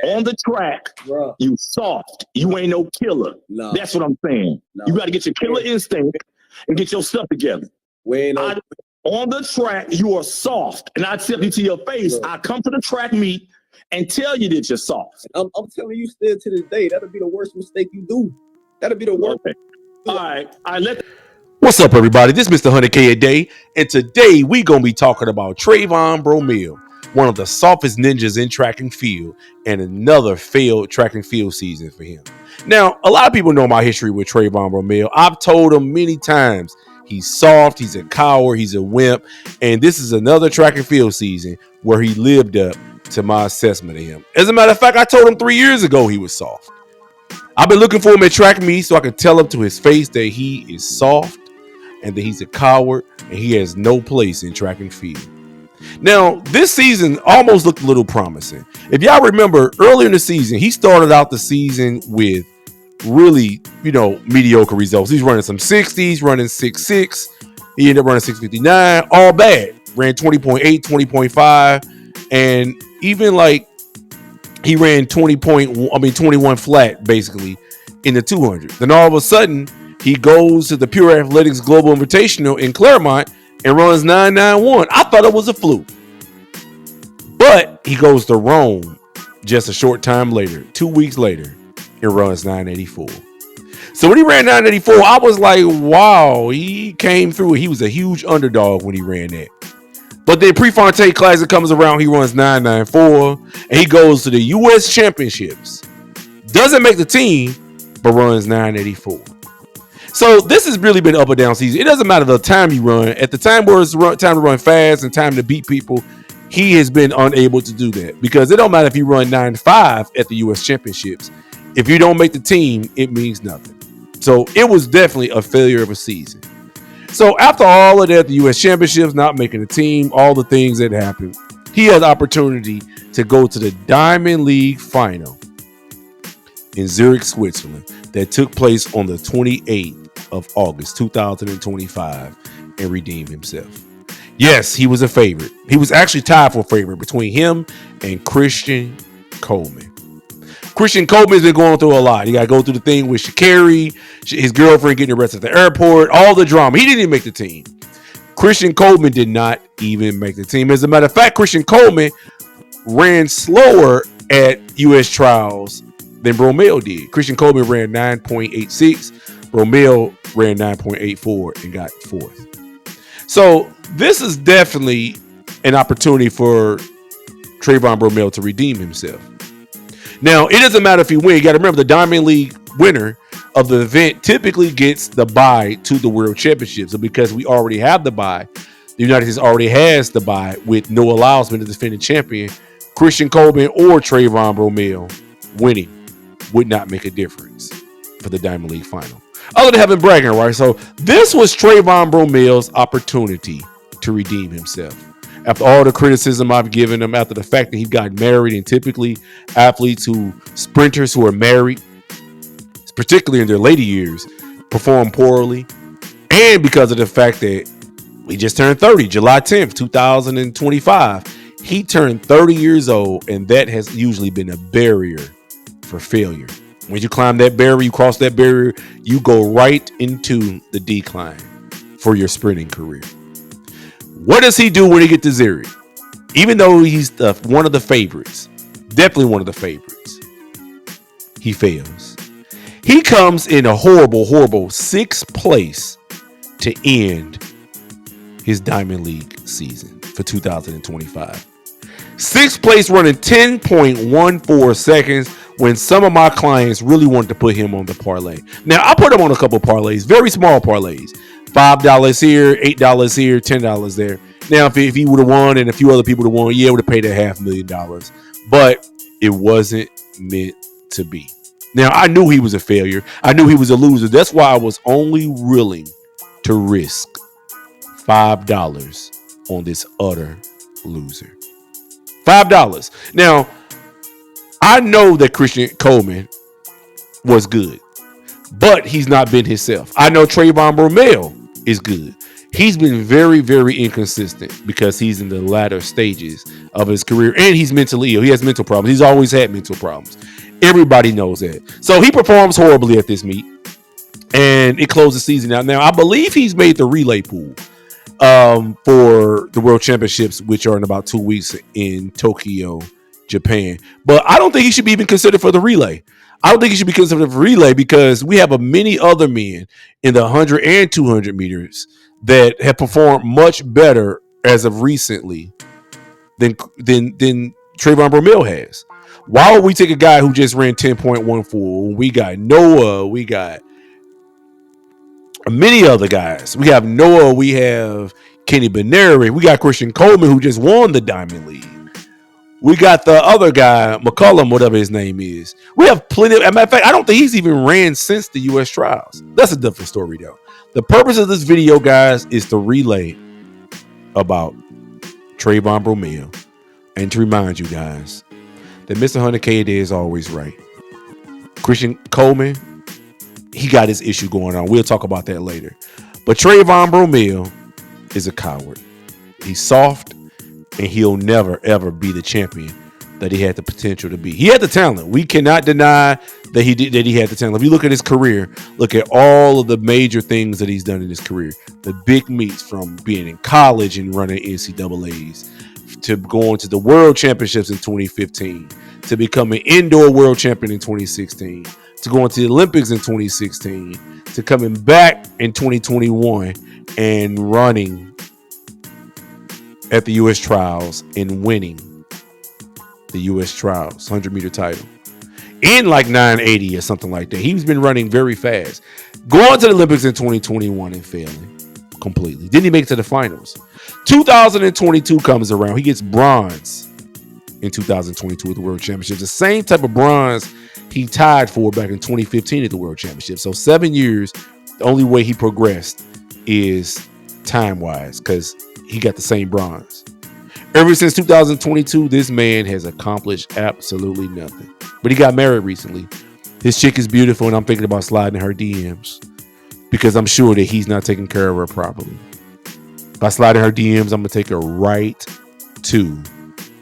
On the track, you soft. You ain't no killer. No. That's what I'm saying. No. You got to get your killer instinct and get your stuff together. On the track, you are soft. And I tell you to your face, I come to the track meet and tell you that you're soft. I'm telling you still to this day, that'll be the worst mistake you do. That'll be the worst. Okay. All right. What's up, everybody? This is Mr. 100K a day. And today we going to be talking about Trayvon Bromell, one of the softest ninjas in track and field, and another failed track and field season for him. Now, a lot of people know my history with Trayvon Bromell. I've told them many times he's soft, he's a coward, he's a wimp, and this is another track and field season where he lived up to my assessment of him. As a matter of fact, I told him 3 years ago he was soft. I've been looking for him at track meets so I can tell him to his face that he is soft and that he's a coward and he has no place in track and field. Now, this season almost looked a little promising. If y'all remember, earlier in the season, he started out the season with really, mediocre results. He's running some 60s, running 6.6. He ended up running 6.59, all bad. Ran 20.8, 20.5, and even he ran 21 flat basically in the 200. Then all of a sudden, he goes to the Pure Athletics Global Invitational in Claremont and runs 9.91. I thought it was a fluke. But he goes to Rome just a short time later, 2 weeks later, and runs 9.84. So when he ran 9.84, I was like, wow, he came through. He was a huge underdog when he ran that. But then Prefontaine Classic comes around, he runs 9.94, and he goes to the U.S. Championships. Doesn't make the team, but runs 9.84. So this has really been up or down season. It doesn't matter the time you run. At the time where it's time to run fast and time to beat people, he has been unable to do that. Because it don't matter if you run 9.5 at the U.S. Championships. If you don't make the team, it means nothing. So it was definitely a failure of a season. So after all of that, the U.S. Championships, not making the team, all the things that happened, he had the opportunity to go to the Diamond League final in Zurich, Switzerland, that took place on the 28th of August, 2025, and redeem himself. Yes, he was a favorite. He was actually tied for a favorite between him and Christian Coleman. Christian Coleman's been going through a lot. He got to go through the thing with Sha'Carri, his girlfriend getting arrested at the airport, all the drama. He didn't even make the team. Christian Coleman did not even make the team. As a matter of fact, Christian Coleman ran slower at U.S. trials than Bromell did. Christian Coleman ran 9.86. Bromell ran 9.84 and got fourth. So this is definitely an opportunity for Trayvon Bromell to redeem himself. Now, it doesn't matter if he wins. You got to remember the Diamond League winner of the event typically gets the bye to the World Championships. So because we already have the bye, the United States already has the bye with no allowance to the defending champion. Christian Coleman or Trayvon Bromell winning would not make a difference for the Diamond League final. Other than having bragging rights. So this was Trayvon Bromell's opportunity to redeem himself. After all the criticism I've given him, after the fact that he got married, and typically sprinters who are married, particularly in their later years, perform poorly. And because of the fact that he just turned 30, July 10th, 2025. He turned 30 years old, and that has usually been a barrier for failure. When you climb that barrier, you cross that barrier, you go right into the decline for your sprinting career. What does he do when he gets to Zurich? Even though he's one of the favorites, definitely one of the favorites, he fails. He comes in a horrible sixth place to end his Diamond League season for 2025. Sixth place, running 10.14 seconds when some of my clients really wanted to put him on the parlay. Now, I put him on a couple of parlays, very small parlays. $5 here, $8 here, $10 there. Now, if he would have won and a few other people would have won, yeah, would have paid $500,000. But it wasn't meant to be. Now, I knew he was a failure. I knew he was a loser. That's why I was only willing to risk $5 on this utter loser. $5. Now, I know that Christian Coleman was good, but he's not been himself. I know Trayvon Bromell is good. He's been very, very inconsistent because he's in the latter stages of his career and he's mentally ill. He has mental problems. He's always had mental problems. Everybody knows that. So he performs horribly at this meet and it closes the season out. Now, I believe he's made the relay pool for the World Championships, which are in about 2 weeks in Tokyo, Japan. But I don't think he should be even considered for the relay. I don't think he should be considered for relay because we have many other men in the 100 and 200 meters that have performed much better as of recently than Trayvon Bromell has. Why would we take a guy who just ran 10.14? We got Noah, we got many other guys. We have Noah, we have Kenny Beneri, we got Christian Coleman who just won the Diamond League. We got the other guy, McCullum, whatever his name is. We have plenty of, as a matter of fact, I don't think he's even ran since the U.S. trials. That's a different story, though. The purpose of this video, guys, is to relay about Trayvon Bromell and to remind you guys that Mr. 100K a day is always right. Christian Coleman, he got his issue going on. We'll talk about that later. But Trayvon Bromell is a coward. He's soft. And he'll never, ever be the champion that he had the potential to be. He had the talent. We cannot deny that he had the talent. If you look at his career, look at all of the major things that he's done in his career. The big meets from being in college and running NCAAs to going to the World Championships in 2015, to becoming indoor world champion in 2016, to going to the Olympics in 2016, to coming back in 2021 and running at the U.S. trials and winning the U.S. trials 100-meter title in like 980 or something like that. He's been running very fast. Going to the Olympics in 2021 and failing completely. Didn't he make it to the finals? 2022 comes around. He gets bronze in 2022 at the World Championships. The same type of bronze he tied for back in 2015 at the World Championships. So 7 years, the only way he progressed is time-wise because he got the same bronze. Ever since 2022, this man has accomplished absolutely nothing. But he got married recently. His chick is beautiful, and I'm thinking about sliding in her DMs because I'm sure that he's not taking care of her properly. If I slide in her DMs, I'm going to take her right to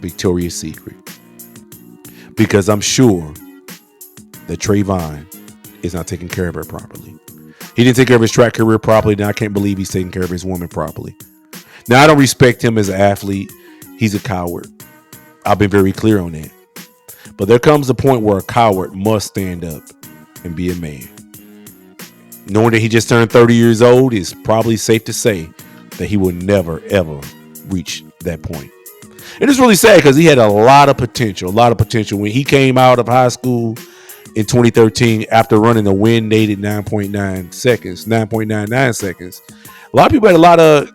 Victoria's Secret because I'm sure that Trayvon is not taking care of her properly. He didn't take care of his track career properly, and I can't believe he's taking care of his woman properly. Now, I don't respect him as an athlete. He's a coward. I've been very clear on that. But there comes a point where a coward must stand up and be a man. Knowing that he just turned 30 years old, it's probably safe to say that he will never, ever reach that point. And it's really sad because he had a lot of potential when he came out of high school in 2013 after running a win-nated 9.99 seconds. A lot of people had a lot of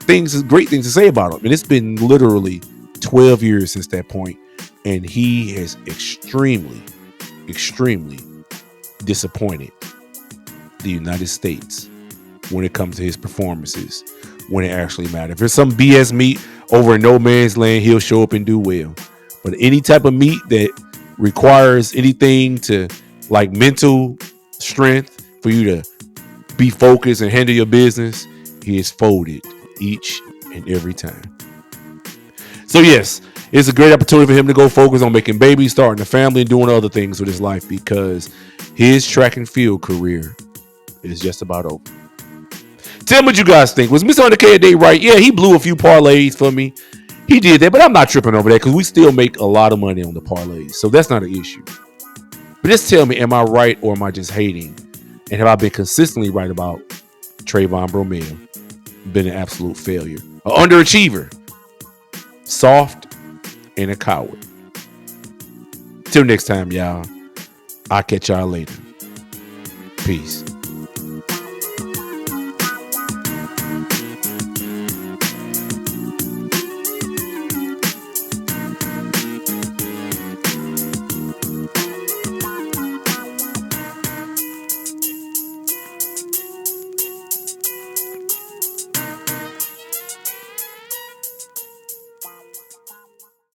great things to say about him. And it's been literally 12 years since that point. And he has extremely, extremely disappointed the United States when it comes to his performances, when it actually matters. If there's some BS meet over in no man's land, he'll show up and do well. But any type of meet that requires anything to like mental strength for you to be focused and handle your business, he is folded each and every time. So yes, it's a great opportunity for him to go focus on making babies, starting a family, and doing other things with his life because his track and field career is just about over. Tell me what you guys think. Was Mr. 100K a day right? Yeah, he blew a few parlays for me. He did that, but I'm not tripping over that because we still make a lot of money on the parlays. So that's not an issue. But just tell me, am I right or am I just hating? And have I been consistently right about Trayvon Bromell? Been an absolute failure. An underachiever. Soft and a coward. Till next time, y'all. I'll catch y'all later. Peace.